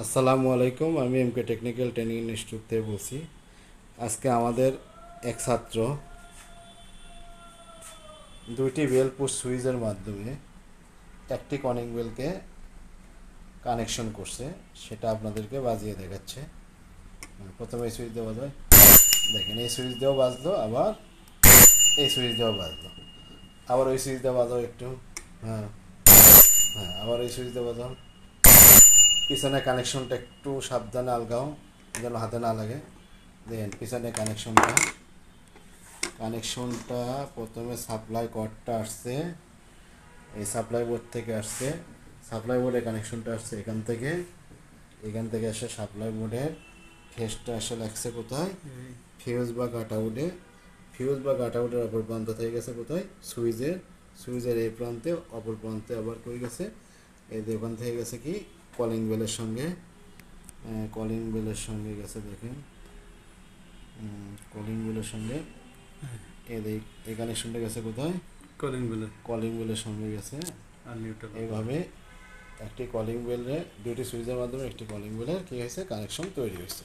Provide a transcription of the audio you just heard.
আসসালামু আলাইকুম, আমি এমকে টেকনিক্যাল ট্রেনিং ইনস্টিটিউট থেকে বলছি। আজকে আমাদের এক ছাত্র দুইটি বেল পুশ সুইচের মাধ্যমে একটি কলিং বেলকে কানেকশন করছে, সেটা আপনাদেরকে বাজিয়ে দেখাচ্ছে। প্রথমে এই সুইচ দেওয়া যায়, দেখেন এই সুইচ দেওয়া বাজলো, আবার এই সুইচ দেওয়া বাজলো, আবার ওই সুইচ দেওয়া বাজাও একটু। হ্যাঁ, হ্যাঁ, আবার এই সুইচ দেওয়া বাজাও। পিছনে কানেকশনটা একটু সাবধানে আলগাও যেন হাতে না লাগে। দেখেন পিছনে কানেকশনটা প্রথমে সাপ্লাই কর্ডটা আসছে, এই সাপ্লাই বোর্ড থেকে আসছে। সাপ্লাই বোর্ডে কানেকশনটা আসছে এখান থেকে এসে সাপ্লাই বোর্ডের ফেসটা এসে লাগছে কোথায়, ফিউজ বা কাট আউটের অপর প্রান্ত থেকে গেছে কোথায়, সুইচের এই প্রান্তে, অপর প্রান্তে আবার কই গেছে, এই দোকান থেকে গেছে কি কলিং বেলের সঙ্গে গেছে। দেখেন কলিং বেলের সঙ্গে এই কানেকশনটা গেছে কোথায়, কলিং বেলের সঙ্গে গেছে। আর নিউট্রাল এইভাবে একটি কলিং বেলের দুটি সুইচের মাধ্যমে একটি কলিং বেলের কী হয়েছে, কানেকশন তৈরি হয়েছে।